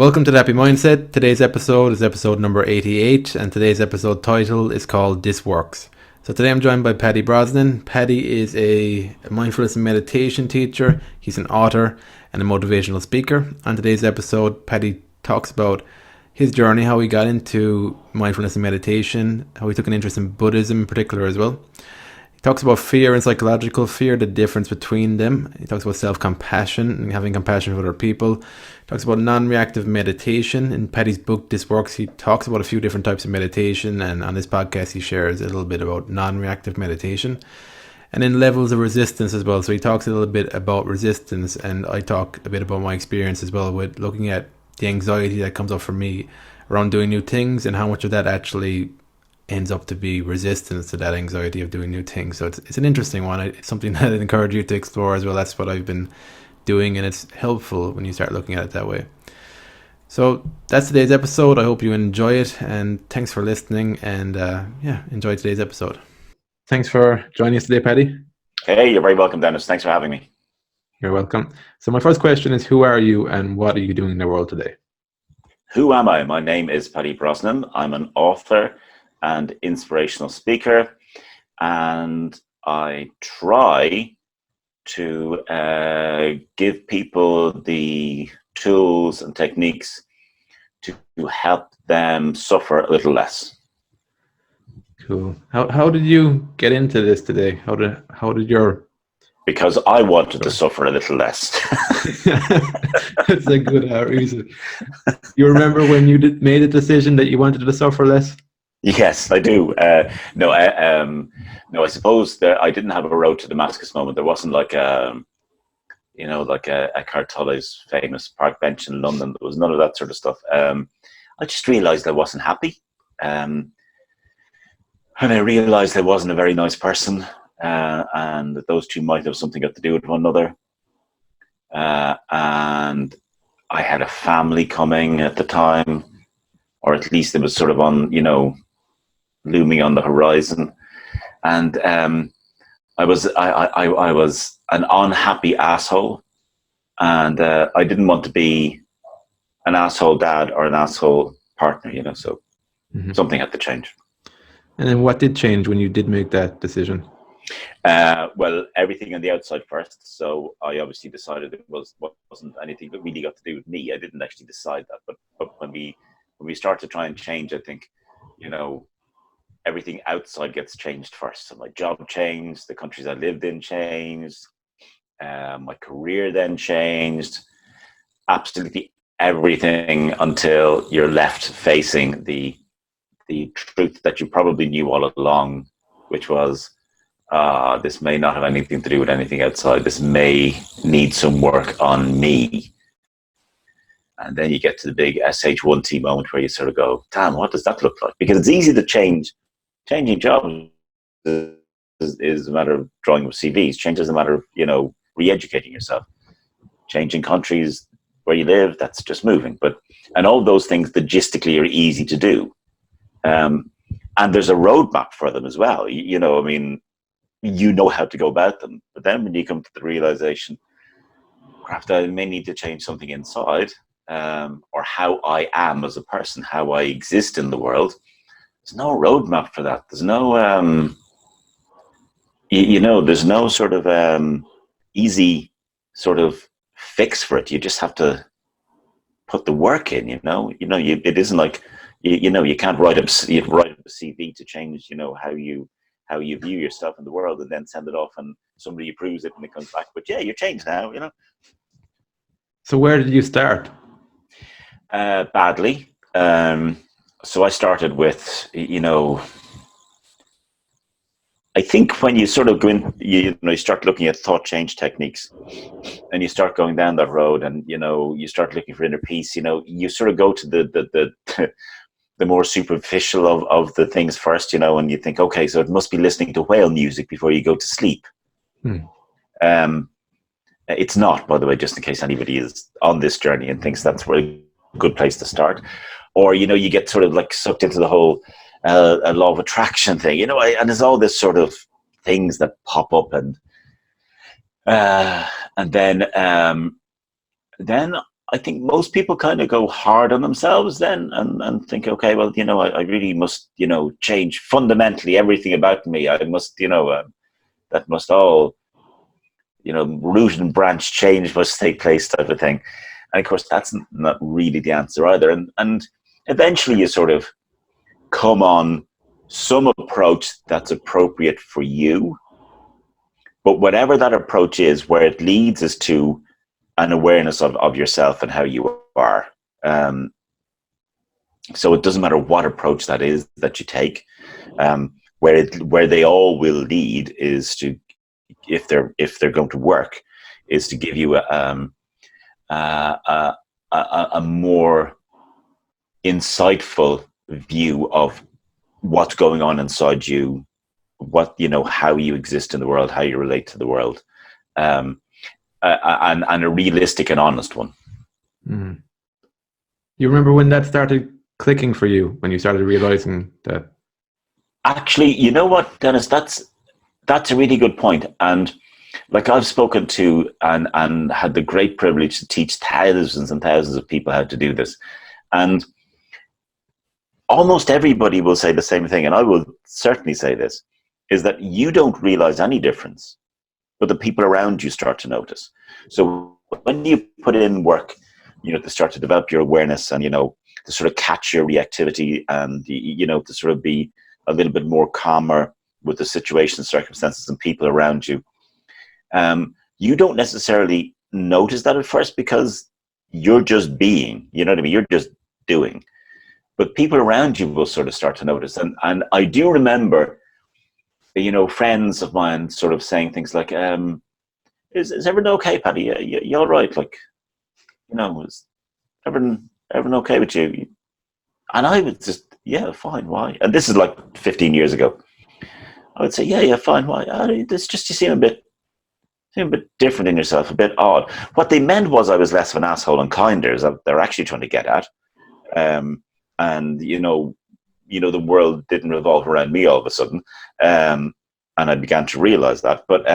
Welcome to the Happy Mindset. Today's episode is episode number 88, and today's episode title is called This Works. So today I'm joined by Paddy Brosnan. Paddy is a mindfulness and meditation teacher. He's an author and a motivational speaker. On today's episode, Paddy talks about his journey, how he got into mindfulness and meditation, how he took an interest in Buddhism in particular as well. He talks about fear and psychological fear, the difference between them. He talks about self-compassion and having compassion for other people. He talks about non-reactive meditation. In Paddy's book, This Works, he talks about a few different types of meditation. And on this podcast, he shares a little bit about non-reactive meditation. And then levels of resistance as well. So he talks a little bit about resistance. And I talk a bit about my experience as well with looking at the anxiety that comes up for me around doing new things and how much of that actually ends up to be resistance to that anxiety of doing new things. So it's an interesting one. It's something that I'd encourage you to explore as well. That's what I've been doing, and it's helpful when you start looking at it that way. So that's today's episode. I hope you enjoy it, and thanks for listening, and enjoy today's episode. Thanks for joining us today, Paddy. Hey, you're very welcome, Dennis. Thanks for having me. You're welcome. So my first question is, who are you and what are you doing in the world today? Who am I? My name is Paddy Brosnan. I'm an author and inspirational speaker, and I try to give people the tools and techniques to help them suffer a little less. Cool. How did you get into this today? How did your... Because I wanted to suffer a little less. That's a good reason. You remember when you made a decision that you wanted to suffer less? Yes, I do. No, I suppose that I didn't have a road to Damascus moment. There wasn't like a Eckhart Tolle's famous park bench in London. There was none of that sort of stuff. I just realized I wasn't happy. And I realized I wasn't a very nice person. And that those two might have something got to do with one another. And I had a family coming at the time, or at least it was sort of on, looming on the horizon. And I was an unhappy asshole, and I didn't want to be an asshole dad or an asshole partner, so something had to change. And then what did change when you did make that decision? Well, everything on the outside first. So I obviously decided it wasn't anything that really got to do with me. I didn't actually decide that, but when we start to try and change, I think, everything outside gets changed first. So my job changed, the countries I lived in changed, my career then changed, absolutely everything, until you're left facing the truth that you probably knew all along, which was, this may not have anything to do with anything outside. This may need some work on me. And then you get to the big SH1T moment where you sort of go, damn, what does that look like? Because it's easy to change. Changing jobs is a matter of drawing up CVs. Change is a matter of, re-educating yourself. Changing countries where you live, that's just moving. And all those things logistically are easy to do. And there's a roadmap for them as well. You know how to go about them. But then when you come to the realization, crap, I may need to change something inside, or how I am as a person, how I exist in the world, there's no roadmap for that. There's no, there's no sort of easy sort of fix for it. You just have to put the work in. It isn't like you can't write up a CV to change how you view yourself in the world and then send it off and somebody approves it and it comes back. But yeah, you're changed now. So where did you start? Badly. So I started with, I think when you sort of go in, you start looking at thought change techniques, and you start going down that road, and you start looking for inner peace. You sort of go to the more superficial of the things first, and you think, okay, so it must be listening to whale music before you go to sleep. It's not, by the way, just in case anybody is on this journey and thinks that's a good place to start. Or, you get sort of like sucked into the whole a law of attraction thing, and there's all this sort of things that pop up, and then I think most people kind of go hard on themselves then and think, okay, well, I really must, change fundamentally everything about me. I must, that must all, root and branch change must take place type of thing. And of course, that's not really the answer either. And eventually you sort of come on some approach that's appropriate for you. But whatever that approach is, where it leads is to an awareness of yourself and how you are. So it doesn't matter what approach that is that you take. Where they all will lead is to, if they're going to work, is to give you a more insightful view of what's going on inside you, how you exist in the world, how you relate to the world, and a realistic and honest one. Mm. You remember when that started clicking for you, when you started realizing that? Actually, you know what, Dennis, that's a really good point. And like, I've spoken to and had the great privilege to teach thousands and thousands of people how to do this. And almost everybody will say the same thing, and I will certainly say this, is that you don't realize any difference, but the people around you start to notice. So when you put in work, to start to develop your awareness and, to sort of catch your reactivity and, to sort of be a little bit more calmer with the situation, circumstances, and people around you, you don't necessarily notice that at first because you're just being, you know what I mean? You're just doing. But people around you will sort of start to notice. And I do remember, friends of mine sort of saying things like, is everything okay, Paddy? You all right? Like, is everything okay with you? And I would just, yeah, fine, why? And this is like 15 years ago. I would say, yeah, fine, why? It's just you seem a bit different in yourself, a bit odd. What they meant was I was less of an asshole and kinder, is that they're actually trying to get at. And, the world didn't revolve around me all of a sudden. And I began to realize that. But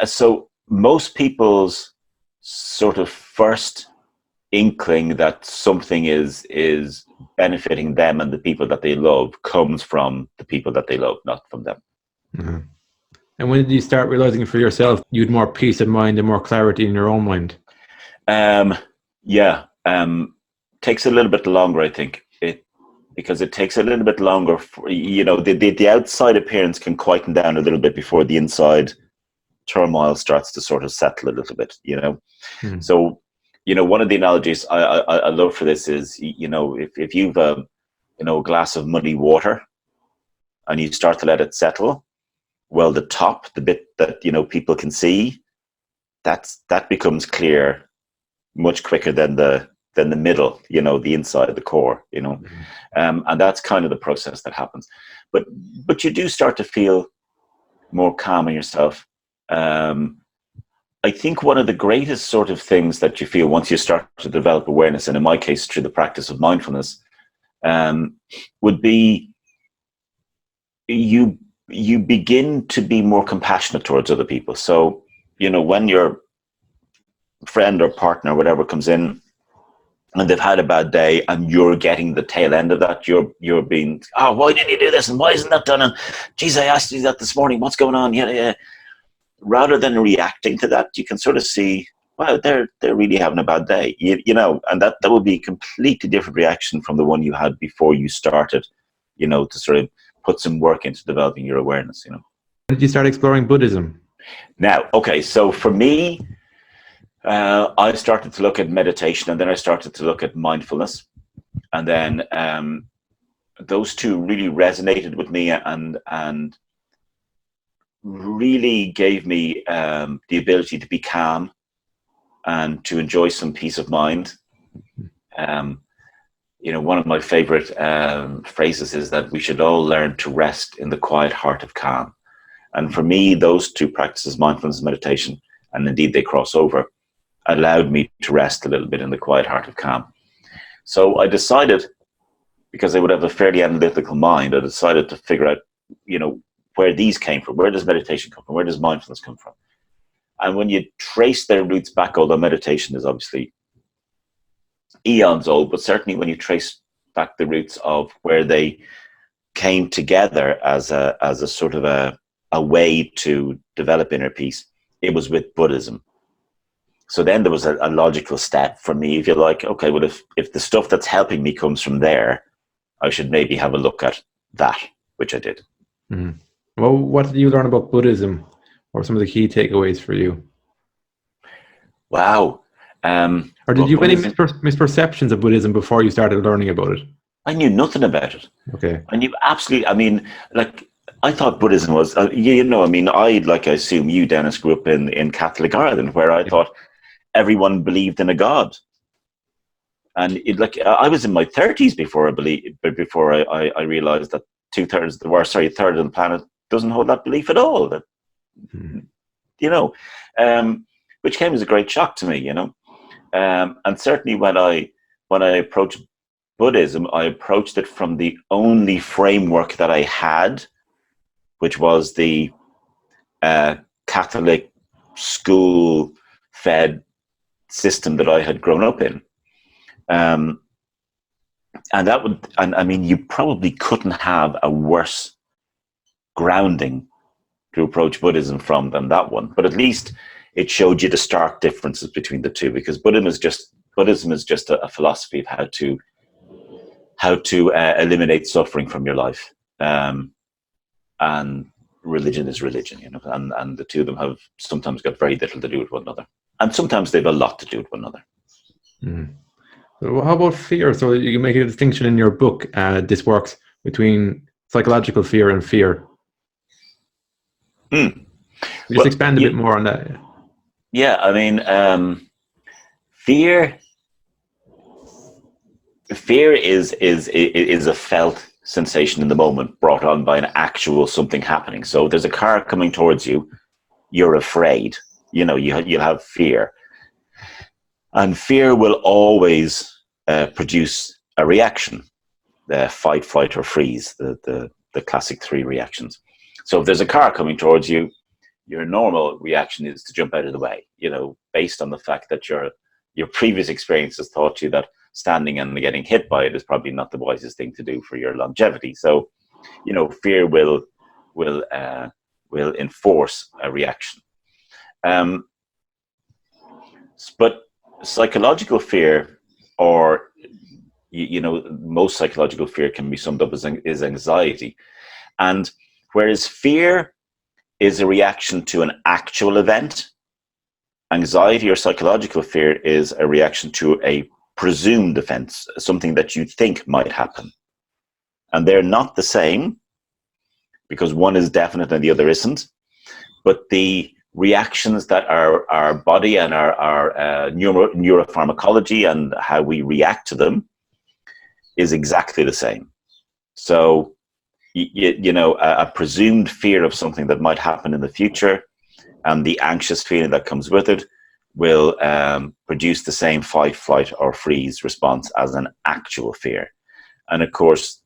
so most people's sort of first inkling that something is benefiting them and the people that they love comes from the people that they love, not from them. Mm-hmm. And when did you start realizing for yourself you had more peace of mind and more clarity in your own mind? Takes a little bit longer, I think, because it takes a little bit longer for, the outside appearance can quieten down a little bit before the inside turmoil starts to sort of settle a little bit, So, one of the analogies I love for this is, if you've a glass of muddy water and you start to let it settle, well, the top, the bit that, people can see, that becomes clear much quicker than the middle, the inside of the core, and that's kind of the process that happens. But you do start to feel more calm in yourself. I think one of the greatest sort of things that you feel once you start to develop awareness, and in my case through the practice of mindfulness, would be you begin to be more compassionate towards other people. So, when your friend or partner or whatever comes in and they've had a bad day and you're getting the tail end of that, you're being, oh, why didn't you do this? And why isn't that done? And geez, I asked you that this morning. What's going on? Yeah. Rather than reacting to that, you can sort of see, wow, they're really having a bad day, and that would be a completely different reaction from the one you had before you started, to sort of put some work into developing your awareness, When did you start exploring Buddhism? Now, okay, so for me, I started to look at meditation, and then I started to look at mindfulness, and then those two really resonated with me and really gave me the ability to be calm and to enjoy some peace of mind. One of my favorite phrases is that we should all learn to rest in the quiet heart of calm. And for me, those two practices, mindfulness and meditation, and indeed they cross over, allowed me to rest a little bit in the quiet heart of calm. So I decided, because I would have a fairly analytical mind, I decided to figure out, where these came from. Where does meditation come from? Where does mindfulness come from? And when you trace their roots back, although meditation is obviously eons old, but certainly when you trace back the roots of where they came together as a sort of a way to develop inner peace, it was with Buddhism. So then there was a logical step for me, if you like, okay, well, if the stuff that's helping me comes from there, I should maybe have a look at that, which I did. Mm. Well, what did you learn about Buddhism? Or some of the key takeaways for you? Wow. Or did you have any misperceptions of Buddhism before you started learning about it? I knew nothing about it. Okay. I knew absolutely, I mean, like, I thought Buddhism was, I mean, I assume you, Dennis, grew up in Catholic Ireland, where I thought everyone believed in a God. And I was in my 30s before I realized that a third of the planet doesn't hold that belief at all. That, which came as a great shock to me, and certainly when I approached Buddhism, I approached it from the only framework that I had, which was the Catholic school-fed system that I had grown up in. And I mean, you probably couldn't have a worse grounding to approach Buddhism from than that one. But at least it showed you the stark differences between the two, because Buddhism is just a philosophy of how to eliminate suffering from your life. And religion is religion, and the two of them have sometimes got very little to do with one another. And sometimes they have a lot to do with one another. Mm. So how about fear? So you make a distinction in your book, This Works, between psychological fear and fear. Just expand a bit more on that. Yeah, I mean, fear is a felt sensation in the moment, brought on by an actual something happening. So there's a car coming towards you, you're afraid, you'll have fear. And fear will always produce a reaction, fight, flight, or freeze, the classic three reactions. So if there's a car coming towards you, your normal reaction is to jump out of the way, based on the fact that your previous experience has taught you that standing and getting hit by it is probably not the wisest thing to do for your longevity. So, fear will enforce a reaction. But psychological fear, or most psychological fear, can be summed up as anxiety. And whereas fear is a reaction to an actual event, anxiety or psychological fear is a reaction to a presumed event, something that you think might happen. And they're not the same, because one is definite and the other isn't. But the reactions that our body and our neuropharmacology and how we react to them is exactly the same. So, a presumed fear of something that might happen in the future and the anxious feeling that comes with it will produce the same fight, flight, or freeze response as an actual fear. And of course,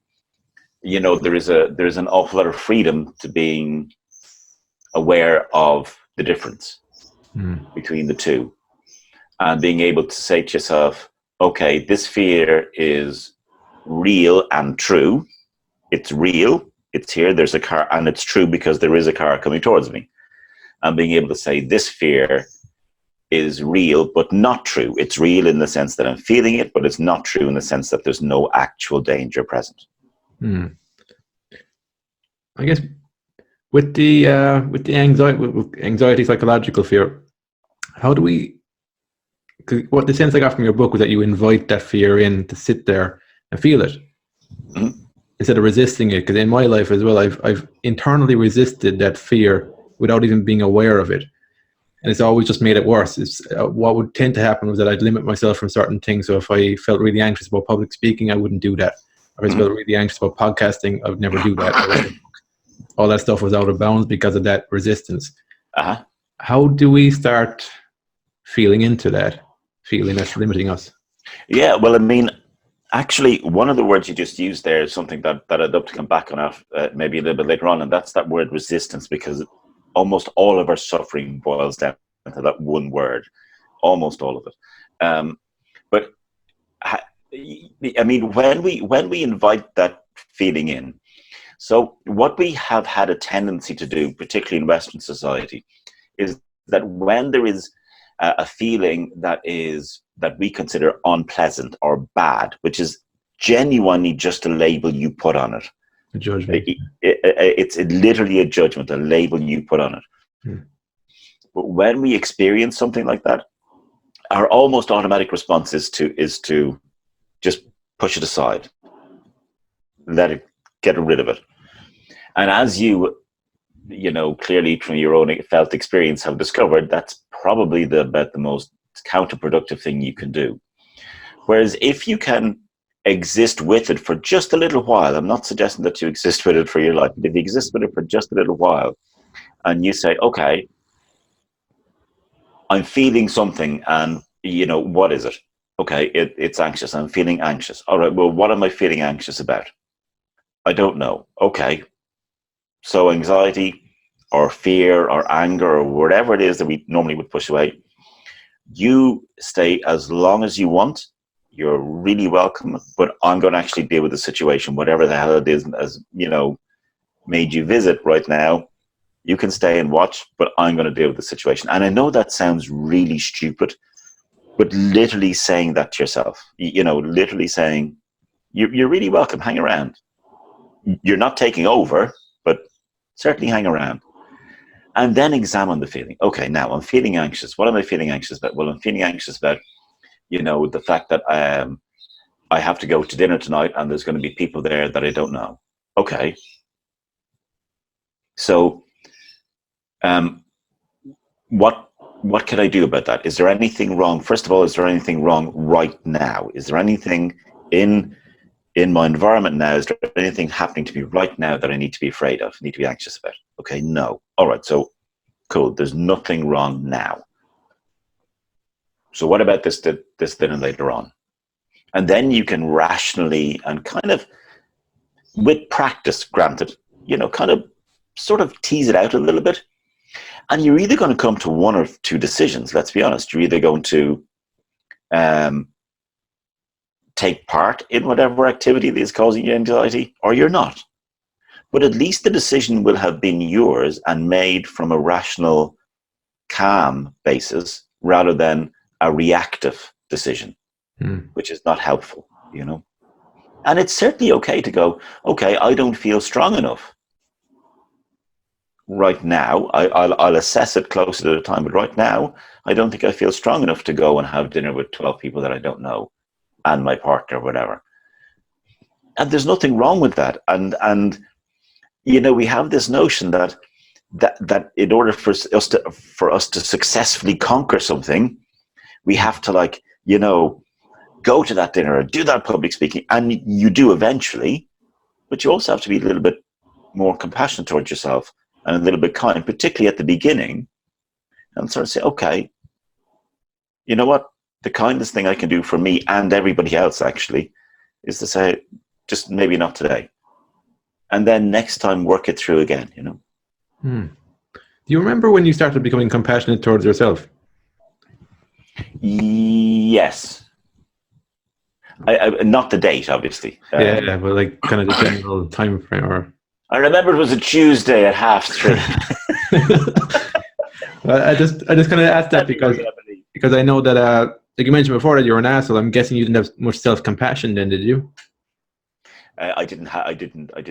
there's an awful lot of freedom to being aware of the difference between the two, and being able to say to yourself, okay, this fear is real and true. It's real. It's here. There's a car, and it's true because there is a car coming towards me. And being able to say this fear is real, but not true. It's real in the sense that I'm feeling it, but it's not true in the sense that there's no actual danger present. I guess with the anxiety, psychological fear, how do we? Because what the sense I got from your book was that you invite that fear in to sit there and feel it instead of resisting it. Because in my life as well, I've internally resisted that fear without even being aware of it, and it's always just made it worse. It's what would tend to happen was that I'd limit myself from certain things. So if I felt really anxious about public speaking, I wouldn't do that. Or if I felt really anxious about podcasting, I would never do that. All that stuff was out of bounds because of that resistance. How do we start feeling into that feeling that's limiting us? Yeah, well, I mean, actually, one of the words you just used there is something that I'd love to come back on maybe a little bit later on, and that's that word resistance, because almost all of our suffering boils down of that one word, almost all of it. But I mean, when we invite that feeling in, so what we have had a tendency to do, particularly in Western society, is that when there is a feeling that we consider unpleasant or bad, which is genuinely just a label you put on it. A judgment. It's literally a judgment, a label you put on it. But when we experience something like that, our almost automatic response is to just push it aside, get rid of it. And as you clearly from your own felt experience have discovered, that's probably about the most counterproductive thing you can do. Whereas if you can exist with it for just a little while, I'm not suggesting that you exist with it for your life, but if you exist with it for just a little while and you say, okay, I'm feeling something, and what is it? Okay, it's anxious. I'm feeling anxious. All right, well, what am I feeling anxious about? I don't know. Okay, so anxiety or fear or anger or whatever it is that we normally would push away, you stay as long as you want. You're really welcome, but I'm going to actually deal with the situation, whatever the hell it is, as made you visit right now. You can stay and watch, but I'm going to deal with the situation. And I know that sounds really stupid, but literally saying that to yourself, literally saying, you're really welcome, hang around. You're not taking over, but certainly hang around. And then examine the feeling. Okay, now I'm feeling anxious. What am I feeling anxious about? Well, I'm feeling anxious about, the fact that I have to go to dinner tonight and there's going to be people there that I don't know. Okay. So what can I do about that? Is there anything wrong? First of all, is there anything wrong right now? Is there anything in my environment now? Is there anything happening to me right now that I need to be afraid of, need to be anxious about? Okay, no. All right, so cool. There's nothing wrong now. So what about this dinner later on? And then you can rationally and kind of, with practice, granted, kind of sort of tease it out a little bit. And you're either going to come to one or two decisions, let's be honest. You're either going to take part in whatever activity that is causing you anxiety, or you're not. But at least the decision will have been yours and made from a rational, calm basis rather than a reactive decision, which is not helpful, And it's certainly okay to go, okay, I don't feel strong enough right now. I'll assess it closer to the time, but right now, I don't think I feel strong enough to go and have dinner with 12 people that I don't know and my partner, whatever. And there's nothing wrong with that. And we have this notion that in order for us to successfully conquer something, we have to go to that dinner or do that public speaking, and you do eventually, but you also have to be a little bit more compassionate towards yourself and a little bit kind, particularly at the beginning, and sort of say, okay, you know what? The kindest thing I can do for me and everybody else actually is to say, just maybe not today. And then next time work it through again, Do you remember when you started becoming compassionate towards yourself? Yes. I not the date, obviously. Yeah, but like kind of the general time frame, or I remember it was a Tuesday at 3:30. Well, I just kind of asked that because I know that like you mentioned before that you were an asshole. I'm guessing you didn't have much self-compassion then, did you? I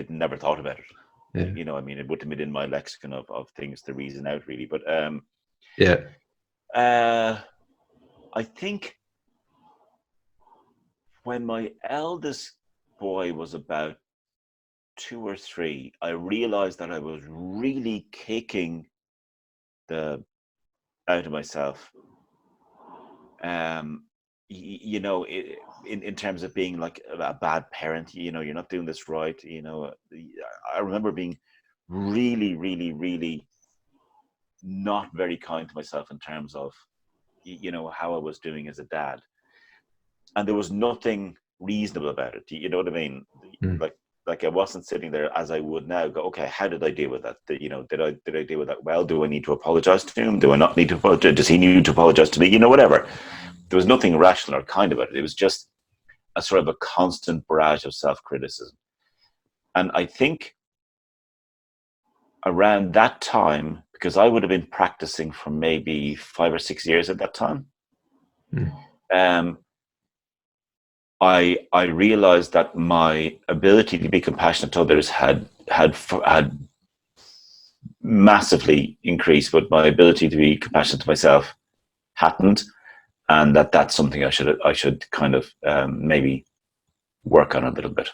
never thought about it. Yeah. I mean, it wouldn't have been in my lexicon of things to reason out, really. But yeah. I think when my eldest boy was about 2 or 3, I realized that I was really kicking the out of myself. In terms of being like a bad parent, you're not doing this right. I remember being really, really, really not very kind to myself in terms of, how I was doing as a dad. And there was nothing reasonable about it. You know what I mean? Like like I wasn't sitting there as I would now go, okay, how did I deal with that? Did I deal with that well? Do I need to apologize to him? Do I not need to apologize? Does he need to apologize to me? Whatever. There was nothing rational or kind about it. It was just a sort of a constant barrage of self-criticism. And I think around that time, because I would have been practicing for maybe 5 or 6 years at that time, I realized that my ability to be compassionate to others had massively increased, but my ability to be compassionate to myself hadn't, and that's something I should kind of maybe work on a little bit,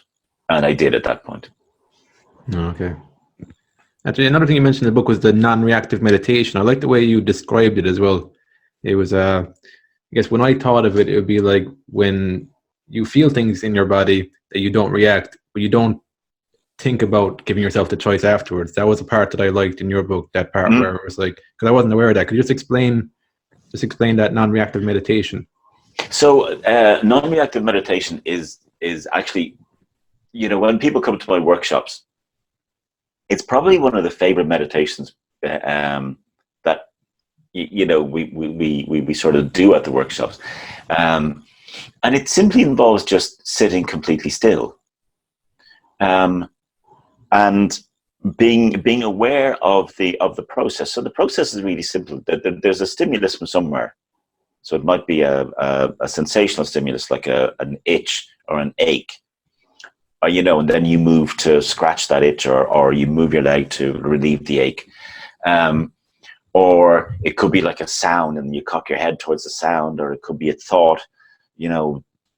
and I did at that point. Okay. Actually, another thing you mentioned in the book was the non-reactive meditation. I like the way you described it as well. It was, I guess, when I thought of it, it would be like when you feel things in your body that you don't react, but you don't think about giving yourself the choice afterwards. That was a part that I liked in your book. That part where it was like, because I wasn't aware of that. Could you just explain that non-reactive meditation? So, non-reactive meditation is actually, when people come to my workshops, it's probably one of the favorite meditations that we sort of do at the workshops, and it simply involves just sitting completely still, and being aware of the process. So the process is really simple. There's a stimulus from somewhere. So it might be a sensational stimulus, like an itch or an ache, and then you move to scratch that itch, or you move your leg to relieve the ache. Or it could be like a sound and you cock your head towards the sound, or it could be a thought,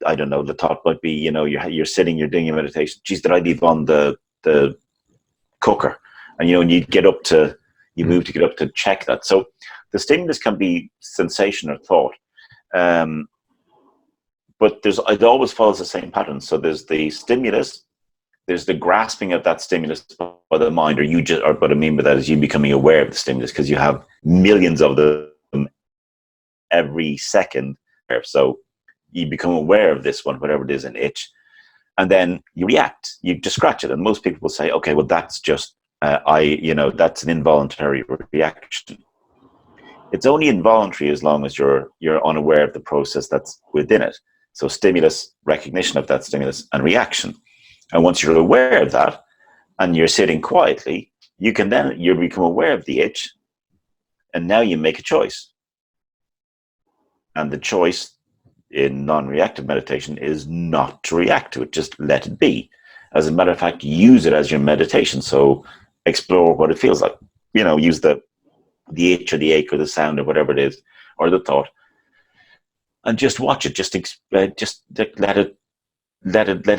I don't know, the thought might be, you're sitting, you're doing your meditation. Geez, did I leave on the cooker? And, and you move to get up to check that. So the stimulus can be sensation or thought. But it always follows the same pattern. So there's the stimulus, there's the grasping of that stimulus by the mind, or what I mean by that is you becoming aware of the stimulus, because you have millions of them every second. So you become aware of this one, whatever it is, an itch, and then you react. You just scratch it, and most people will say, "Okay, well, that's just that's an involuntary reaction." It's only involuntary as long as you're unaware of the process that's within it. So stimulus, recognition of that stimulus, and reaction. And once you're aware of that and you're sitting quietly, you become aware of the itch, and now you make a choice. And the choice in non-reactive meditation is not to react to it, just let it be. As a matter of fact, use it as your meditation. So explore what it feels like. Use the itch or the ache or the sound or whatever it is, or the thought, and just watch it. Just let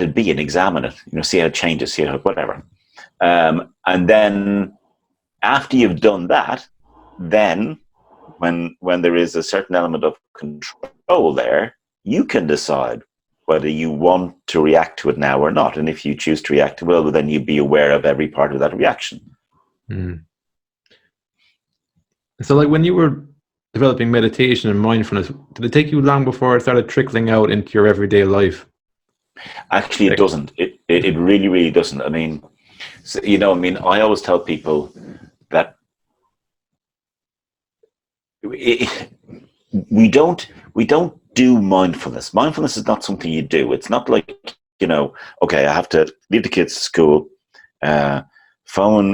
it be and examine it. See how it changes, see how whatever. And then after you've done that, then when there is a certain element of control there, you can decide whether you want to react to it now or not. And if you choose to react to it, well, then you'd be aware of every part of that reaction. So, like, when you were developing meditation and mindfulness, did it take you long before it started trickling out into your everyday life? Actually, it doesn't. It really, really doesn't. I mean, I always tell people that we don't do mindfulness. Mindfulness is not something you do. It's not like, okay, I have to leave the kids to school, phone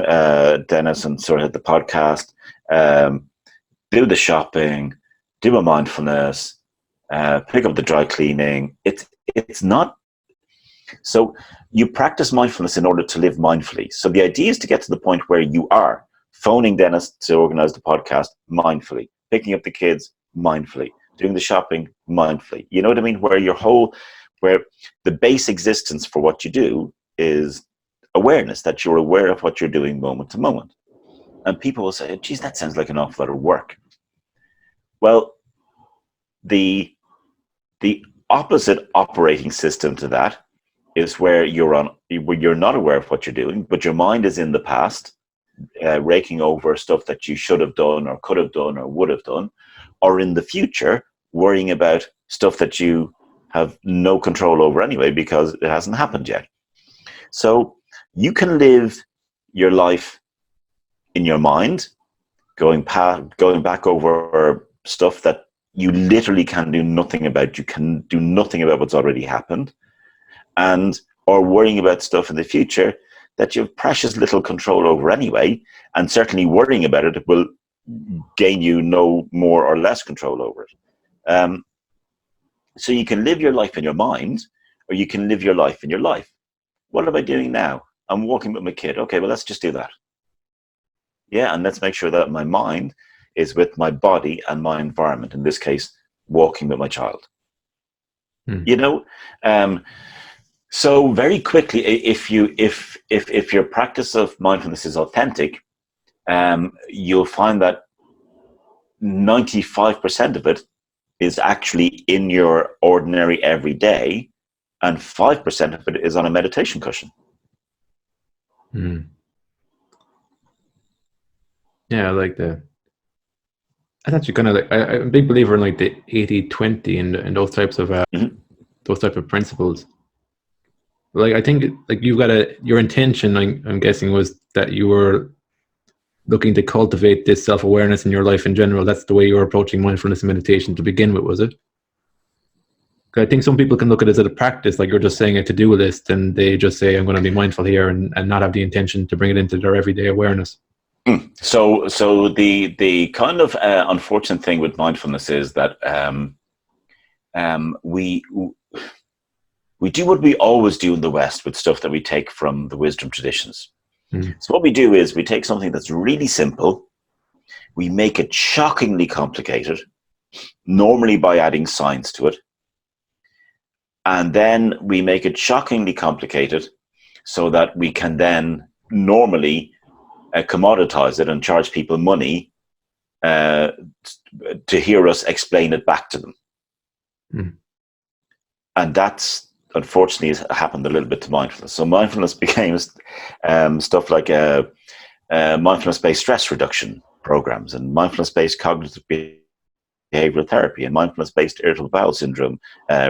Dennis and sort of the podcast, do the shopping, do a mindfulness, pick up the dry cleaning. It's not. So you practice mindfulness in order to live mindfully. So the idea is to get to the point where you are phoning Dennis to organize the podcast mindfully, picking up the kids mindfully, doing the shopping mindfully. You know what I mean? Where the base existence for what you do is awareness, that you're aware of what you're doing moment to moment. And people will say, geez, that sounds like an awful lot of work. Well, the opposite operating system to that is where you're not aware of what you're doing, but your mind is in the past, raking over stuff that you should have done or could have done or would have done, or in the future, worrying about stuff that you have no control over anyway because it hasn't happened yet. So you can live your life in your mind, going back over stuff that you literally can do nothing about. You can do nothing about what's already happened, or worrying about stuff in the future that you have precious little control over anyway, and certainly worrying about it will gain you no more or less control over it. So you can live your life in your mind, or you can live your life in your life. What am I doing now? I'm walking with my kid. Okay, well, let's just do that. Yeah, and let's make sure that my mind is with my body and my environment. In this case, walking with my child. You know, so very quickly, if your practice of mindfulness is authentic, you'll find that 95% of it is actually in your ordinary everyday, and 5% of it is on a meditation cushion. Yeah, I like that. That's actually kind of like I'm a big believer in like the 80-20 and those types of those type of principles. Like I think like you've got your intention. I'm guessing was that you were looking to cultivate this self-awareness in your life in general. That's the way you were approaching mindfulness and meditation to begin with, was it? I think some people can look at it as a practice, like you're just saying a to-do list, and they just say, I'm going to be mindful here, and not have the intention to bring it into their everyday awareness. So the kind of unfortunate thing with mindfulness is that we do what we always do in the West with stuff that we take from the wisdom traditions. So what we do is we take something that's really simple, we make it shockingly complicated, normally by adding science to it, and then we make it shockingly complicated so that we can then normally commoditize it and charge people money to hear us explain it back to them. And that's unfortunately happened a little bit to mindfulness. So mindfulness became stuff like mindfulness-based stress reduction programs and mindfulness-based cognitive behavioral therapy and mindfulness-based irritable bowel syndrome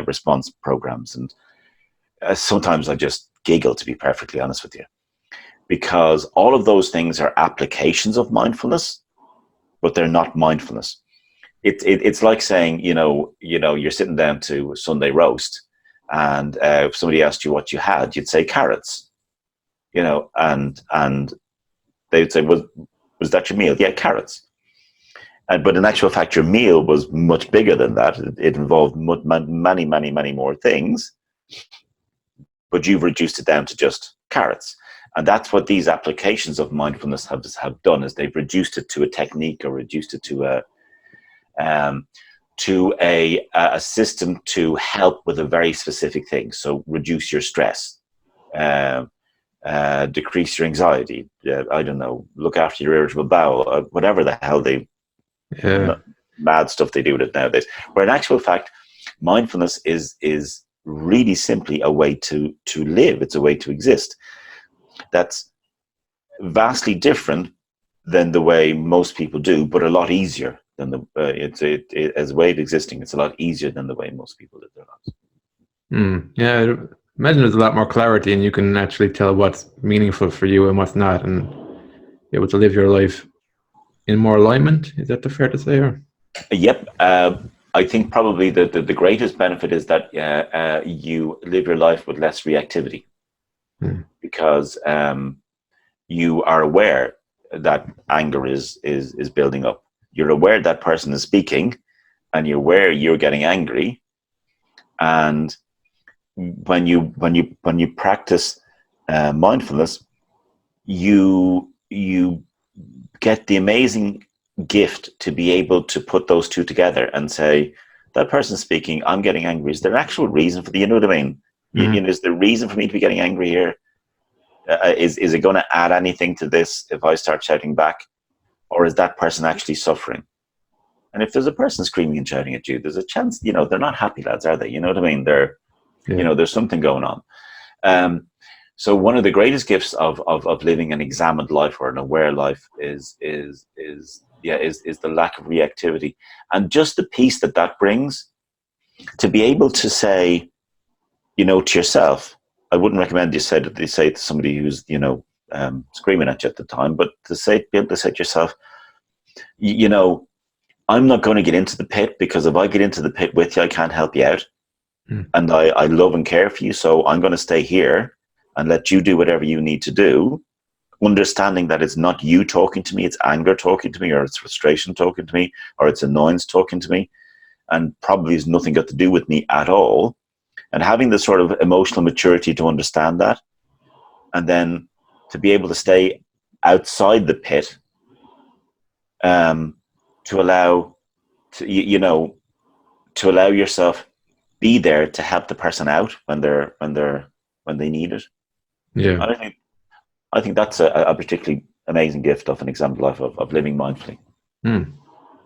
response programs. And sometimes I just giggle, to be perfectly honest with you, because all of those things are applications of mindfulness, but they're not mindfulness. It's like saying, you're sitting down to Sunday roast, and if somebody asked you what you had, you'd say carrots, and they'd say, was that your meal? Yeah, carrots. But in actual fact, your meal was much bigger than that. It involved many, many, many more things, but you've reduced it down to just carrots. And that's what these applications of mindfulness have done, is they've reduced it to a technique, or reduced it to a system to help with a very specific thing. So reduce your stress, decrease your anxiety, I don't know, look after your irritable bowel, whatever the hell mad stuff they do with it nowadays. Where in actual fact, mindfulness is really simply a way to live. It's a way to exist. That's vastly different than the way most people do, but a lot easier than as a way of existing. It's a lot easier than the way most people live their lives. Yeah, I imagine there's a lot more clarity, and you can actually tell what's meaningful for you and what's not, and be able to live your life in more alignment. Is that fair to say? Or? Yep. I think probably the greatest benefit is that you live your life with less reactivity, because you are aware that anger is building up. You're aware that person is speaking, and you're aware you're getting angry. And when you practice mindfulness, you get the amazing gift to be able to put those two together and say, that person speaking, I'm getting angry. Is there an actual reason for the, you know what I mean? Is there a reason for me to be getting angry here? Is it going to add anything to this if I start shouting back? Or is that person actually suffering? And if there's a person screaming and shouting at you, there's a chance, they're not happy lads, are they? You know what I mean? They're, there's something going on. So one of the greatest gifts of living an examined life or an aware life is the lack of reactivity, and just the peace that brings, to be able to say, to yourself, I wouldn't recommend you say it to somebody who's, screaming at you at the time, but be able to say to yourself, I'm not going to get into the pit, because if I get into the pit with you, I can't help you out. And I love and care for you, so I'm going to stay here and let you do whatever you need to do, understanding that it's not you talking to me, it's anger talking to me, or it's frustration talking to me, or it's annoyance talking to me, and probably has nothing got to do with me at all. And having the sort of emotional maturity to understand that, and then to be able to stay outside the pit, to allow to allow yourself be there to help the person out when they need it. Yeah. And I think that's a particularly amazing gift of an example of living mindfully.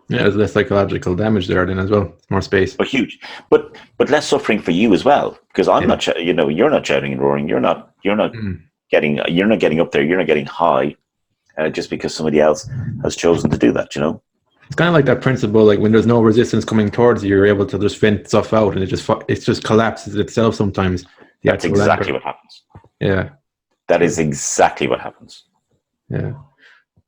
Yeah, there's less psychological damage there then as well. More space. But huge. But less suffering for you as well, because I'm not, you're not shouting and roaring. You're not getting up there. You're not getting high just because somebody else has chosen to do that. It's kind of like that principle, like when there's no resistance coming towards you, you're able to just vent stuff out, and it just collapses itself sometimes. That's exactly what happens. Yeah. That is exactly what happens. Yeah.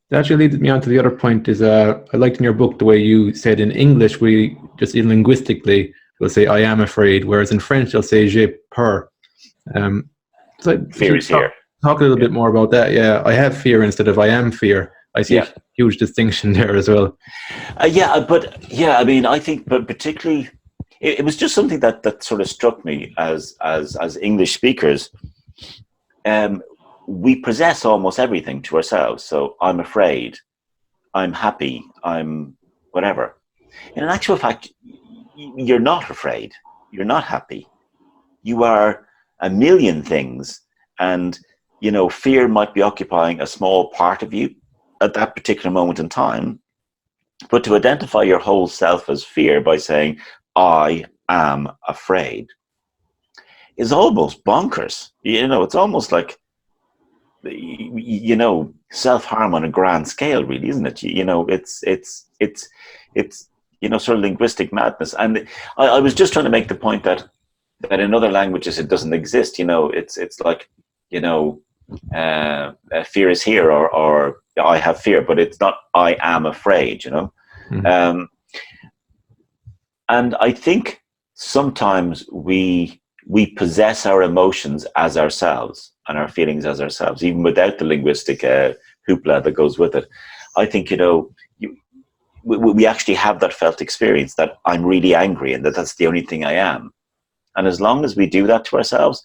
That actually leads me on to the other point is I liked in your book the way you said in English, we just linguistically will say I am afraid, whereas in French they'll say j'ai peur. So fear is here. Talk a little bit more about that. Yeah, I have fear instead of I am fear. I see a huge distinction there as well. I think, but particularly, it was just something that sort of struck me as English speakers. We possess almost everything to ourselves. So I'm afraid, I'm happy, I'm whatever. In actual fact, you're not afraid, you're not happy. You are a million things, and fear might be occupying a small part of you at that particular moment in time. But to identify your whole self as fear by saying, I am afraid, is almost bonkers. It's almost like, self-harm on a grand scale, really, isn't it? It's sort of linguistic madness. And I was just trying to make the point that in other languages it doesn't exist. It's like, fear is here, or I have fear, but it's not I am afraid, Mm-hmm. And I think sometimes we possess our emotions as ourselves and our feelings as ourselves, even without the linguistic hoopla that goes with it. I think, we actually have that felt experience that I'm really angry and that's the only thing I am. And as long as we do that to ourselves,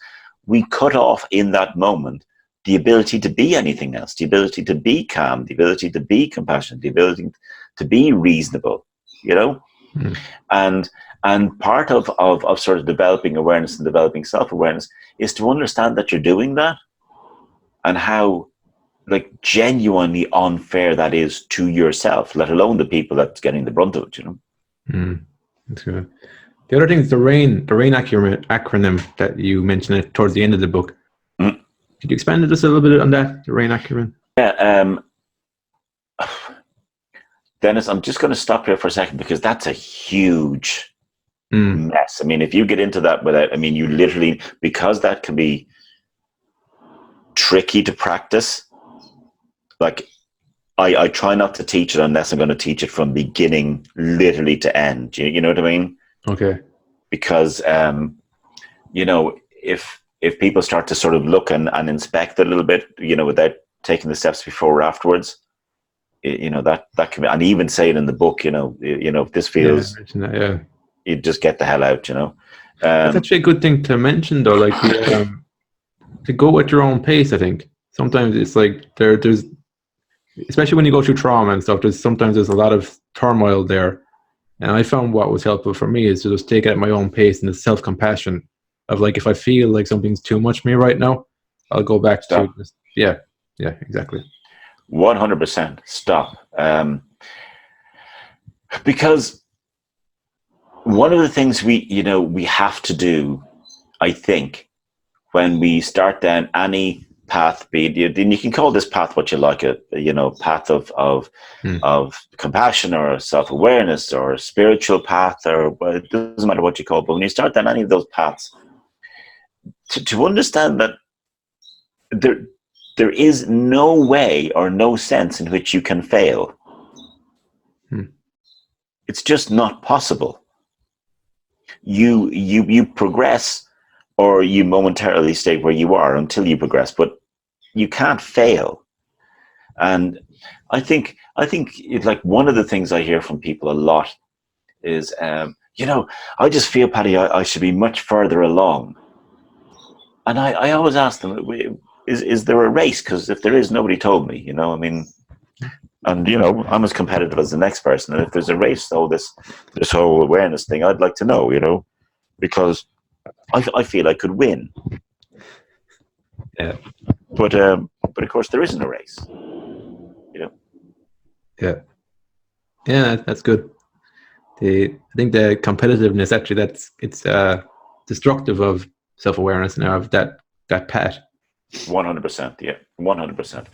we cut off in that moment the ability to be anything else, the ability to be calm, the ability to be compassionate, the ability to be reasonable, Mm-hmm. And part of sort of developing awareness and developing self-awareness is to understand that you're doing that, and how genuinely unfair that is to yourself, let alone the people that's getting the brunt of it, That's good. The other thing is the RAIN acronym that you mentioned it towards the end of the book. Mm. Could you expand just a little bit on that, the RAIN acronym? Yeah. Dennis, I'm just going to stop here for a second, because that's a huge mess. I mean, if you get into that you literally, because that can be tricky to practice, I try not to teach it unless I'm going to teach it from beginning literally to end. You know what I mean? Okay. Because, if people start to sort of look and inspect it a little bit, without taking the steps before or afterwards, that can be, and even say it in the book, if this feels, you just get the hell out, That's actually a good thing to mention, though, to go at your own pace. I think sometimes it's like there's, especially when you go through trauma and stuff, there's a lot of turmoil there. And I found what was helpful for me is to just take it at my own pace, and the self-compassion of if I feel like something's too much for me right now, I'll go back to just, yeah, exactly. 100% stop. Because one of the things we have to do, I think, when we start down any path, and you can call this path what you like, path of compassion or self-awareness or spiritual path, or it doesn't matter what you call it, but when you start down any of those paths, to understand that there is no way or no sense in which you can fail. It's just not possible. You progress, or you momentarily stay where you are until you progress, but you can't fail. And I think it's like one of the things I hear from people a lot is, I just feel, Paddy, I should be much further along. And I always ask them, is there a race? Because if there is, nobody told me, I mean, and, I'm as competitive as the next person. And if there's a race, this whole awareness thing, I'd like to know, because I feel I could win. Yeah. But of course, there isn't a race, Yeah. Yeah, that's good. I think the competitiveness, actually, it's destructive of self-awareness and of that path. 100%, yeah, 100%.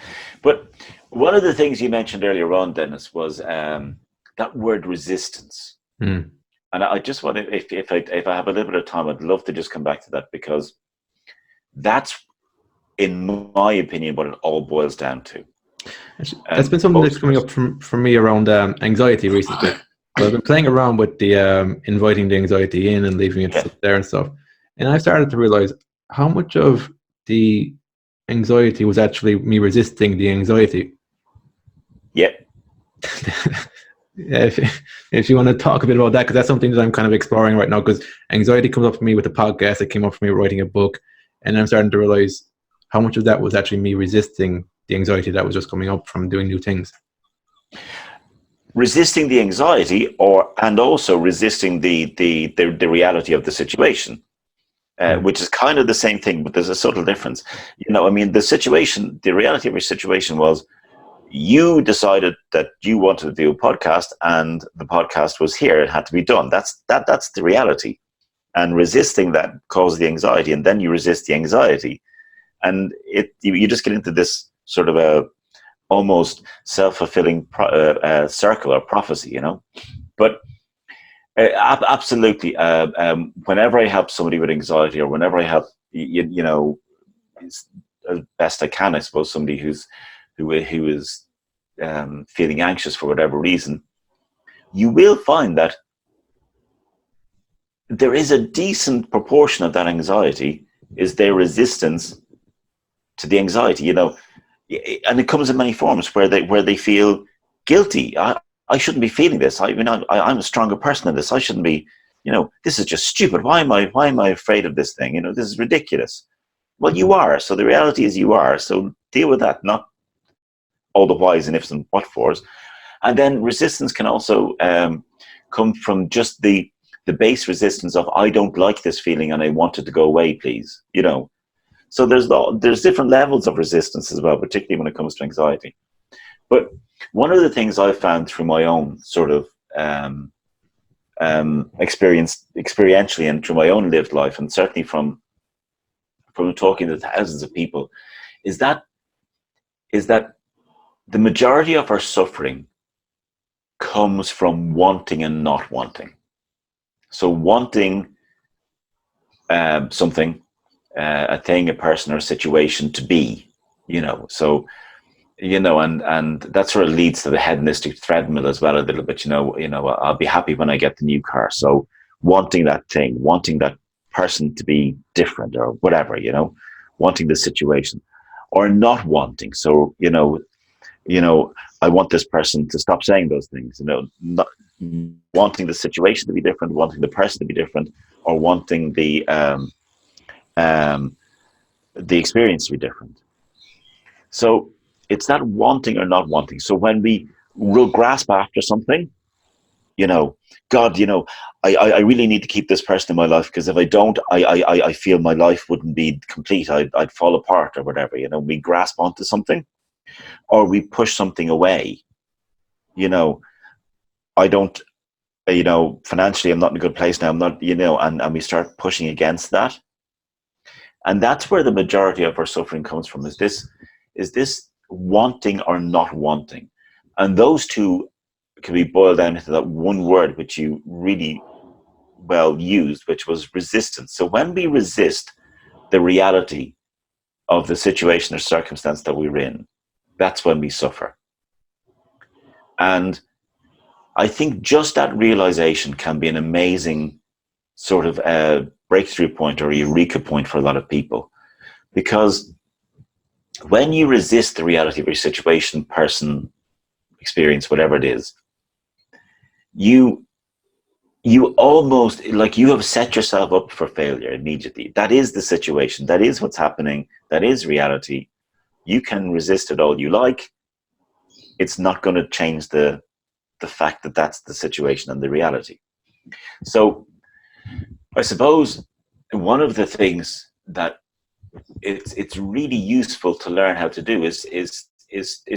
But one of the things you mentioned earlier on, Dennis, was that word resistance. Mm. And I just want to, if I have a little bit of time, I'd love to just come back to that, because that's, in my opinion, what it all boils down to. That's been something that's coming up for me around anxiety recently. So I've been playing around with the inviting the anxiety in and leaving it sit there and stuff. And I started to realize how much of the anxiety was actually me resisting the anxiety. Yeah. If you want to talk a bit about that, because that's something that I'm kind of exploring right now, because anxiety comes up for me with the podcast, it came up for me writing a book, and I'm starting to realize how much of that was actually me resisting the anxiety that was just coming up from doing new things. Resisting the anxiety, and also resisting the reality of the situation, which is kind of the same thing, but there's a subtle difference. I mean, the reality of your situation was, you decided that you wanted to do a podcast, and the podcast was here. It had to be done. That's the reality. And resisting that caused the anxiety, and then you resist the anxiety. And you just get into this sort of a almost self-fulfilling circle or prophecy, But absolutely, whenever I help somebody with anxiety, or whenever I help, as best I can, I suppose, somebody who is feeling anxious for whatever reason, you will find that there is a decent proportion of that anxiety is their resistance to the anxiety, and it comes in many forms where they feel guilty. I shouldn't be feeling this. I'm a stronger person than this. I shouldn't be, this is just stupid. Why am I afraid of this thing? This is ridiculous. Well, you are. So the reality is you are. So deal with that, not all the whys and ifs and what fors. And then resistance can also come from just the base resistance of, I don't like this feeling and I want it to go away, please. So there's different levels of resistance as well, particularly when it comes to anxiety. But one of the things I've found through my own sort of experience, experientially, and through my own lived life, and certainly from talking to thousands of people, is that the majority of our suffering comes from wanting and not wanting. So wanting something, a thing, a person, or a situation to be, so, and that sort of leads to the hedonistic treadmill as well a little bit, I'll be happy when I get the new car. So wanting that thing, wanting that person to be different or whatever, wanting the situation, or not wanting. So, I want this person to stop saying those things, not wanting the situation to be different, wanting the person to be different, or wanting the experience to be different. So it's that wanting or not wanting. So when we will grasp after something, God, I really need to keep this person in my life, because if I don't, I feel my life wouldn't be complete. I'd fall apart or whatever. We grasp onto something, or we push something away. I don't, financially, I'm not in a good place now. I'm not, and we start pushing against that. And that's where the majority of our suffering comes from, is this wanting or not wanting. And those two can be boiled down into that one word, which you really well used, which was resistance. So when we resist, the reality of the situation or circumstance that we're in, that's when we suffer. And I think just that realization can be an amazing sort of a breakthrough point or a eureka point for a lot of people. Because when you resist the reality of your situation, person, experience, whatever it is, you almost, like, you have set yourself up for failure immediately. That is the situation. That is what's happening. That is reality. You can resist it all you like. It's not going to change the fact that that's the situation and the reality. So I suppose one of the things that it's really useful to learn how to do is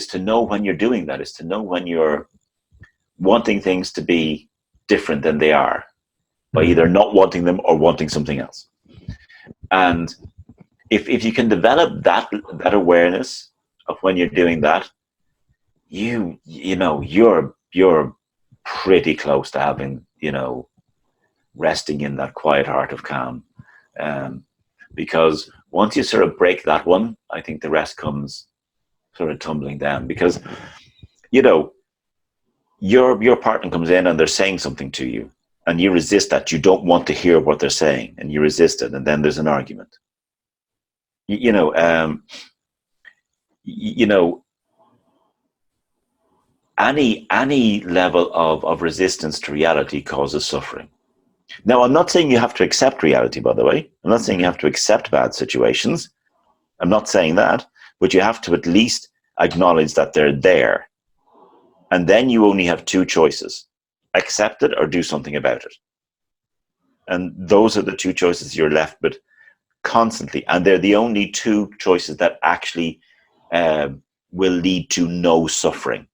to know when you're doing that, is to know when you're wanting things to be different than they are, by either not wanting them or wanting something else. And if you can develop that awareness of when you're doing that, you know you're pretty close to having, resting in that quiet heart of calm. Because once you sort of break that one, I think the rest comes sort of tumbling down. Because your partner comes in and they're saying something to you, and you resist that. You don't want to hear what they're saying, and you resist it, and then there's an argument. Any level of resistance to reality causes suffering. Now, I'm not saying you have to accept reality, by the way. I'm not saying you have to accept bad situations. I'm not saying that, but you have to at least acknowledge that they're there. And then you only have two choices: accept it or do something about it. And those are the two choices you're left with constantly. And they're the only two choices that actually will lead to no suffering.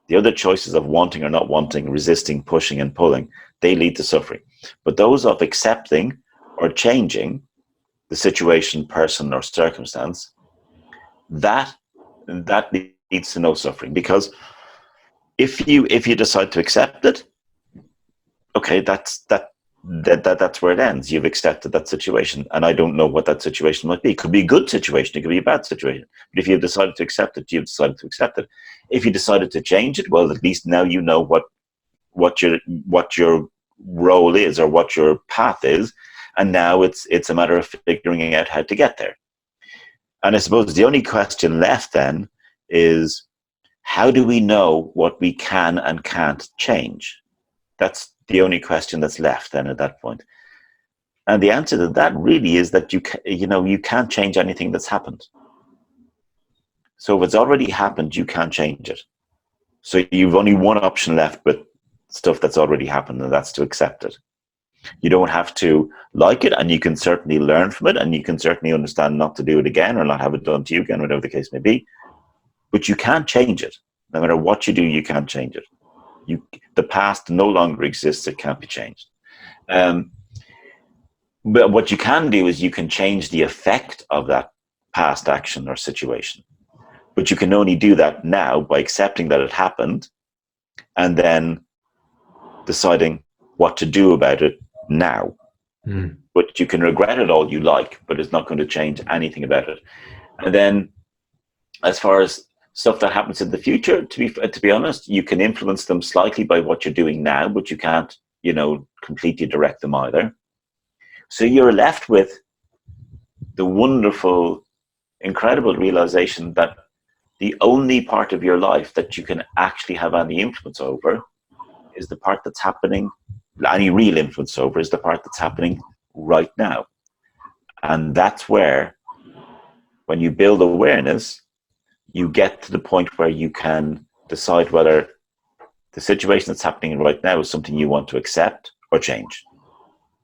The other choices of wanting or not wanting, resisting, pushing and pulling, they lead to suffering. But those of accepting or changing the situation, person or circumstance, that leads to no suffering. Because if you decide to accept it, okay, that's where it ends. You've accepted that situation, and I don't know what that situation might be. It could be a good situation, it could be a bad situation. But if you've decided to accept it, you've decided to accept it. If you decided to change it, well, at least now you know what your role is, or what your path is, and now it's a matter of figuring out how to get there. And I suppose the only question left then is, how do we know what we can and can't change? That's the only question that's left then at that point. And the answer to that really is that you can't change anything that's happened. So if it's already happened, you can't change it. So you've only one option left with stuff that's already happened, and that's to accept it. You don't have to like it, and you can certainly learn from it, and you can certainly understand not to do it again or not have it done to you again, whatever the case may be. But you can't change it. No matter what you do, you can't change it. The past no longer exists. It can't be changed. But what you can do is you can change the effect of that past action or situation. But you can only do that now by accepting that it happened, and then deciding what to do about it now. But you can regret it all you like, but it's not going to change anything about it. And then, as far as stuff that happens in the future, to be honest, you can influence them slightly by what you're doing now, but you can't, completely direct them either. So you're left with the wonderful, incredible realization that the only part of your life that you can actually have any influence over is the part that's happening. Any real influence over is the part that's happening right now. And that's where, when you build awareness, you get to the point where you can decide whether the situation that's happening right now is something you want to accept or change.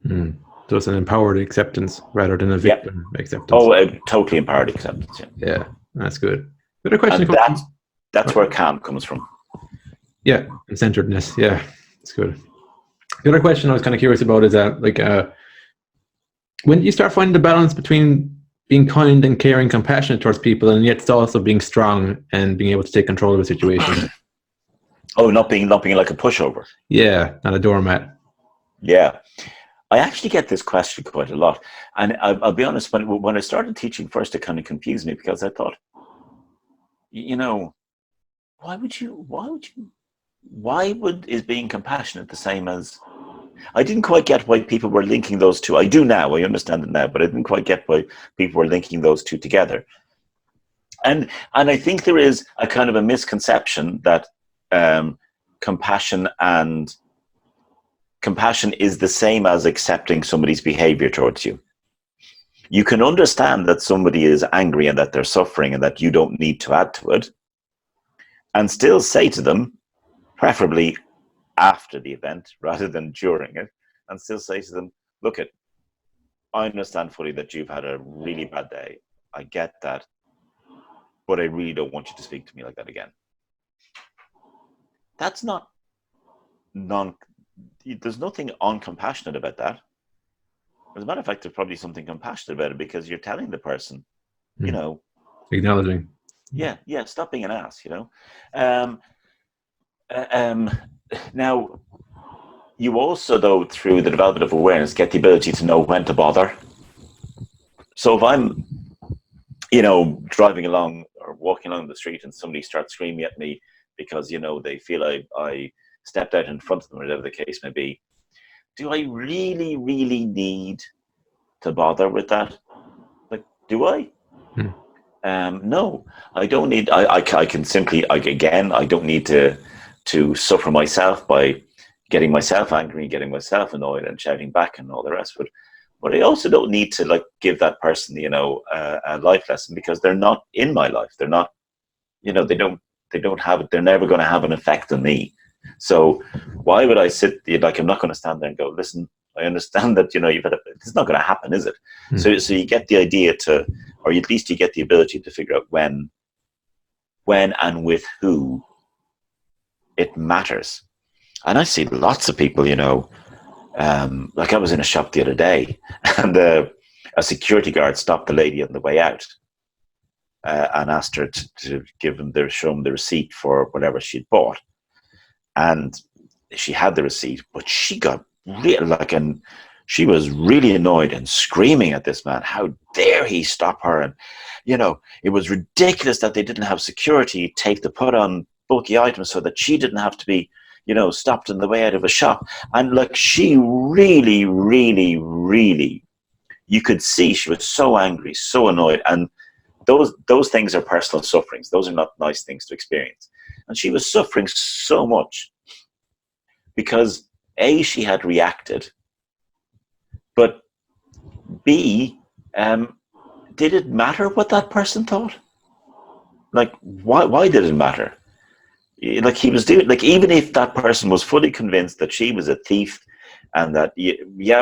So it's an empowered acceptance rather than a victim acceptance. Oh, a totally empowered acceptance. Yeah, that's good. But a question. That's where calm comes from. Yeah, and centeredness. Yeah, that's good. The other question I was kind of curious about is that, when you start finding the balance between being kind and caring, compassionate towards people, and yet also being strong and being able to take control of the situation. Oh, not being like a pushover. Yeah, not a doormat. Yeah. I actually get this question quite a lot. And I'll be honest, when I started teaching first, it kind of confused me because I thought, you know, why is being compassionate the same as, I didn't quite get why people were linking those two. I do now, I understand it now, but I didn't quite get why people were linking those two together. And I think there is a kind of a misconception that compassion is the same as accepting somebody's behavior towards you. You can understand that somebody is angry and that they're suffering and that you don't need to add to it, and still say to them, preferably after the event rather than during it, and still say to them, look, I understand fully that you've had a really bad day. I get that, but I really don't want you to speak to me like that again. That's not there's nothing uncompassionate about that. As a matter of fact, there's probably something compassionate about it, because you're telling the person, you know, acknowledging. Yeah, stop being an ass, you know. Now, you also, though, through the development of awareness, get the ability to know when to bother. So if I'm, driving along or walking along the street and somebody starts screaming at me because, they feel I stepped out in front of them, or whatever the case may be, do I really, really need to bother with that? Like, do I? No, I don't need. I can simply. I don't need to suffer myself by getting myself angry, getting myself annoyed, and shouting back and all the rest. But I also don't need to give that person, a life lesson, because they're not in my life. They're not. They don't have it. They're never going to have an effect on me. So why would I sit? I'm not going to stand there and go, listen, I understand that you've had it's not going to happen, is it? So you get the idea to, or at least you get the ability to figure out when and with who it matters. And I see lots of people, like I was in a shop the other day, and a security guard stopped the lady on the way out and asked her to show him the receipt for whatever she'd bought. And she had the receipt, but she got and she was really annoyed and screaming at this man. How dare he stop her? And, it was ridiculous that they didn't have security tape to put on bulky items so that she didn't have to be, stopped on the way out of a shop. And she really, really, really, you could see she was so angry, so annoyed. And those things are personal sufferings. Those are not nice things to experience. And she was suffering so much because A, she had reacted, but B, did it matter what that person thought? Why did it matter? He was doing, even if that person was fully convinced that she was a thief and that,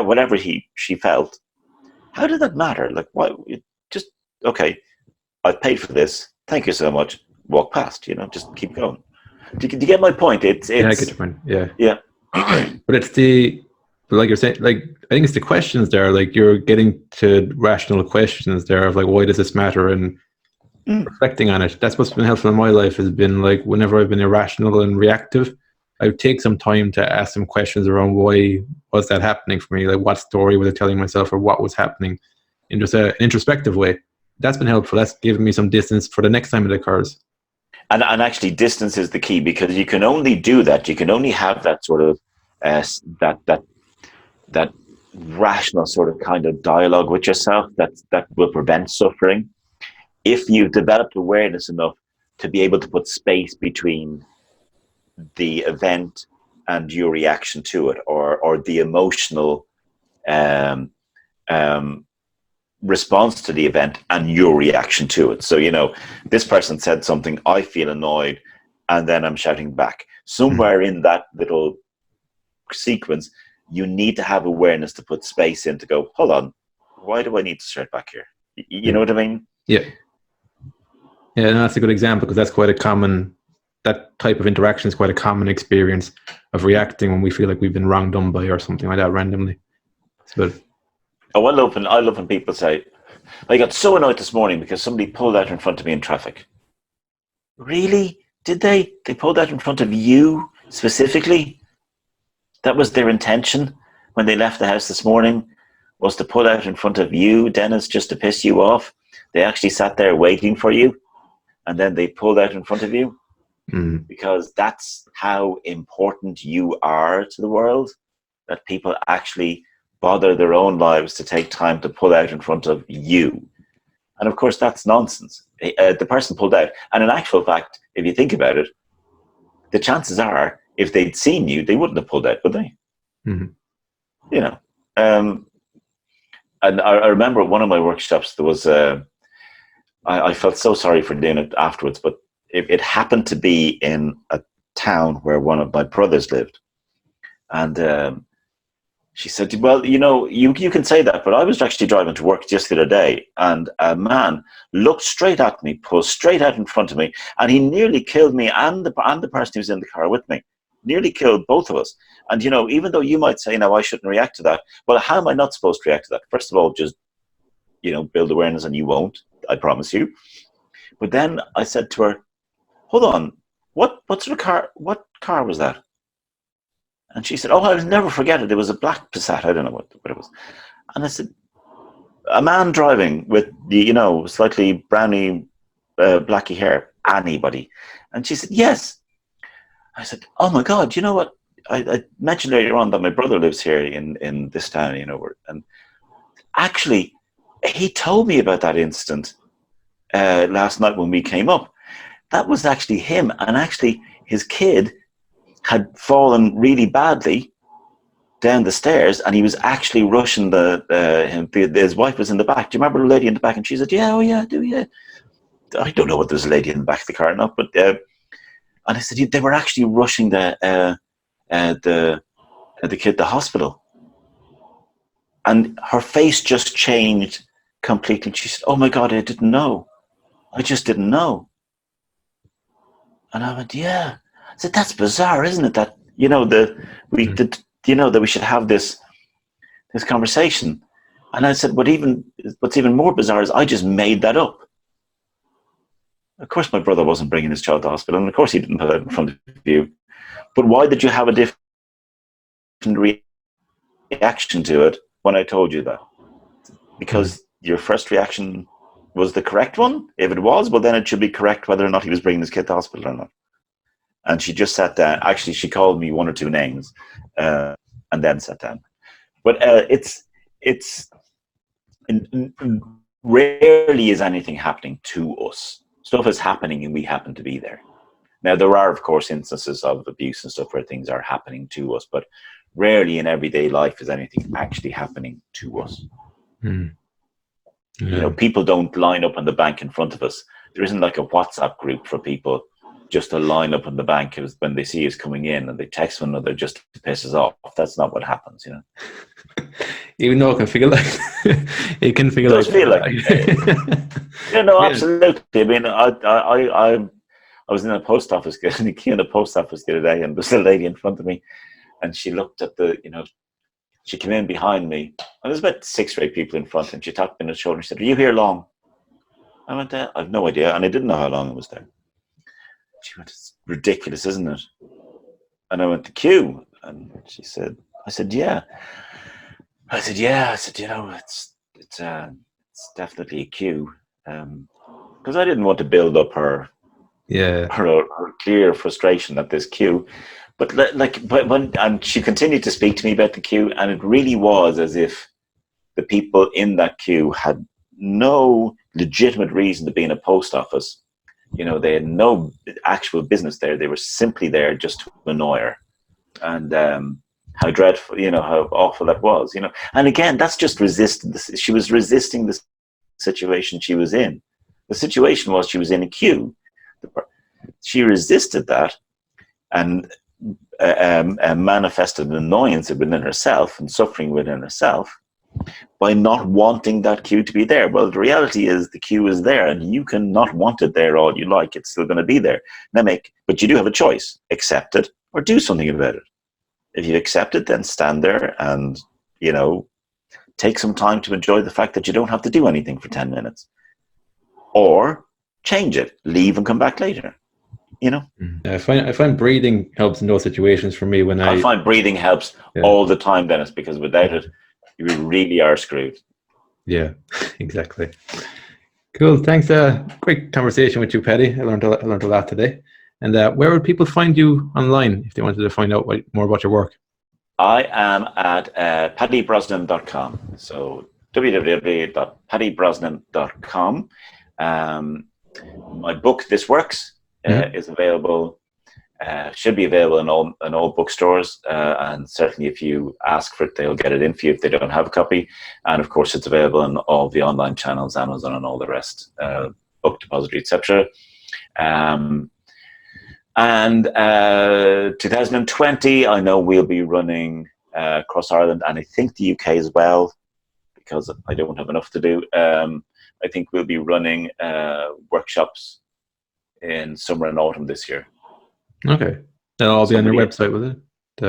whatever she felt, how did that matter? Why? Just, okay, I've paid for this. Thank you so much. Walk past, just keep going. Do you get my point? Yeah, I get your point. Yeah. Yeah. But like you're saying, I think it's the questions there, you're getting to rational questions there of why does this matter, and reflecting on it. That's what's been helpful in my life, has been whenever I've been irrational and reactive, I would take some time to ask some questions around why was that happening for me, what story was I telling myself, or what was happening, in just an introspective way. That's been helpful. That's given me some distance for the next time it occurs. And actually, distance is the key, because you can only do that. You can only have that sort of that rational sort of kind of dialogue with yourself that will prevent suffering, if you've developed awareness enough to be able to put space between the event and your reaction to it, or the emotional response to the event and your reaction to it. So, this person said something, I feel annoyed, and then I'm shouting back. Somewhere in that little sequence, you need to have awareness to put space in to go, hold on, why do I need to shout back here? You know what I mean? Yeah. Yeah, and that's a good example, because that's quite a common, that type of interaction is quite a common experience of reacting when we feel like we've been wronged done by or something like that randomly. It's good. Oh, I love when people say, I got so annoyed this morning because somebody pulled out in front of me in traffic. Really? Did they? They pulled out in front of you specifically? That was their intention? when they left the house this morning was to pull out in front of you, Dennis, just to piss you off. They actually sat there waiting for you, and then they pulled out in front of you, because that's how important you are to the world, that people actually bother their own lives to take time to pull out in front of you. And of course, that's nonsense. The person pulled out. And in actual fact, if you think about it, the chances are, if they'd seen you, they wouldn't have pulled out, would they? Mm-hmm. You know. And I remember at one of my workshops, there was I felt so sorry for doing it afterwards, but it happened to be in a town where one of my brothers lived. And she said, well, you can say that, but I was actually driving to work just the other day, and a man looked straight at me, pulled straight out in front of me, and he nearly killed me and the person who was in the car with me. Nearly killed both of us. And, even though you might say, no, I shouldn't react to that, well, how am I not supposed to react to that? First of all, just, build awareness, and you won't, I promise you. But then I said to her, hold on, what sort of car, what car was that? And she said, oh, I'll never forget it. It was a black Passat. I don't know what it was. And I said, a man driving with the, slightly browny, blacky hair, anybody? And she said, yes. I said, oh my God, you know what? I mentioned earlier on that my brother lives here in this town, and actually he told me about that incident last night when we came up. That was actually him. And actually his kid had fallen really badly down the stairs, and he was actually rushing his wife was in the back. Do you remember the lady in the back? And she said, yeah, oh yeah, I do, yeah. I don't know whether there's a lady in the back of the car or not, but and I said, they were actually rushing the kid to the hospital. And her face just changed completely. She said, oh my God, I didn't know. I just didn't know. And I went, yeah. I said, that's bizarre, isn't it? That, that we should have this conversation. And I said, what's even more bizarre is I just made that up. Of course, my brother wasn't bringing his child to hospital, and of course he didn't put it in front of you. But why did you have a different reaction to it when I told you that? Because your first reaction was the correct one. If it was, well, then it should be correct whether or not he was bringing his kid to hospital or not. And she just sat down. Actually, she called me one or two names and then sat down. But rarely is anything happening to us. Stuff is happening and we happen to be there. Now, there are, of course, instances of abuse and stuff where things are happening to us, but rarely in everyday life is anything actually happening to us. Yeah. People don't line up on the bank in front of us. There isn't like a WhatsApp group for people just to line up on the bank when they see us coming in, and they text one another just to piss us off. That's not what happens, Even though it can feel like it can feel it does feel like absolutely. I mean, I was in a post office, in the queue in the post office the other day, and there's a lady in front of me, and she looked at she came in behind me, and there's about 6 or 8 people in front, and she tapped me on the shoulder and she said, are you here long? I went, I have no idea, and I didn't know how long it was there. She went, it's ridiculous, isn't it? And I went, the queue. And she said, I said, yeah. I said, it's definitely a queue. Because I didn't want to build up her clear frustration at this queue. But and she continued to speak to me about the queue, and it really was as if the people in that queue had no legitimate reason to be in a post office. They had no actual business there. They were simply there just to annoy her. And how dreadful, how awful that was, And again, that's just resistance. She was resisting the situation she was in. The situation was she was in a queue. She resisted that and manifested an annoyance within herself and suffering within herself by not wanting that queue to be there. Well, the reality is the queue is there, and you can not want it there all you like. It's still going to be there. But you do have a choice. Accept it or do something about it. If you accept it, then stand there and, take some time to enjoy the fact that you don't have to do anything for 10 minutes. Or change it, leave and come back later. You know, I find breathing helps in those situations for me when I I find breathing helps yeah all the time, Dennis, because without it, you really are screwed. yeah exactly. Cool. Thanks. Great conversation with you, Paddy. I learned a lot today. And where would people find you online if they wanted to find out more about your work? I am at paddybrosnan.com. So www.paddybrosnan.com. Um, my book, This Works, Mhm. is available. Should be available in all bookstores, and certainly if you ask for it, they'll get it in for you if they don't have a copy. And of course, it's available on all the online channels, Amazon, and all the rest, Book Depository, etc. And 2020, I know we'll be running across Ireland, and I think the UK as well, because I don't have enough to do. I think we'll be running workshops in summer and autumn this year. Okay. That'll all be on your Somebody, website, will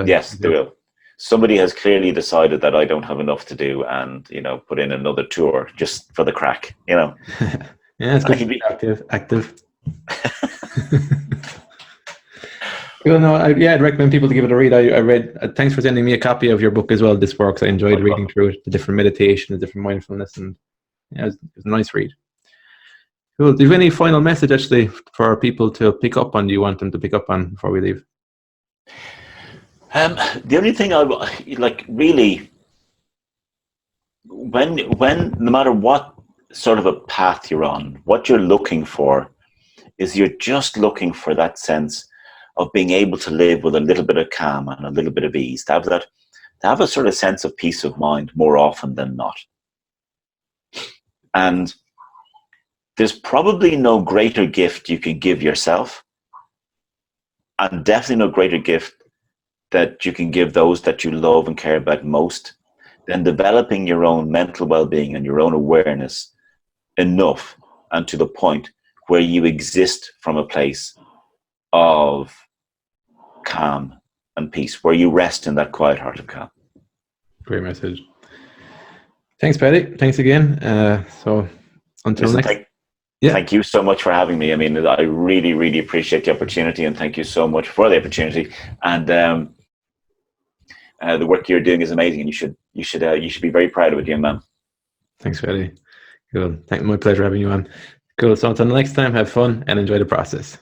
it? yes, they will. Somebody has clearly decided that I don't have enough to do, and put in another tour just for the crack. Yeah, it's And I good to can be be. active. Well, no, I'd recommend people to give it a read. I read. Thanks for sending me a copy of your book as well. This Works. I enjoyed reading through it, the different meditation, the different mindfulness, and yeah, it was a nice read. Cool. Do you have any final message actually for people to pick up on? Do you want them to pick up on before we leave? The only thing I like really, when no matter what sort of a path you're on, what you're looking for is you're just looking for that sense of being able to live with a little bit of calm and a little bit of ease, to have a sort of sense of peace of mind more often than not. And there's probably no greater gift you can give yourself, and definitely no greater gift that you can give those that you love and care about most than developing your own mental well-being and your own awareness enough and to the point where you exist from a place of calm and peace, where you rest in that quiet heart of calm. Great message. Thanks, Paddy. Thanks again. So until Listen, next. Yeah. thank you so much for having me. I mean, I really, really appreciate the opportunity, and thank you so much for the opportunity. And the work you're doing is amazing, and you should be very proud of it, young man. Thanks, Paddy. Cool. My pleasure having you on. Cool. So until next time, have fun and enjoy the process.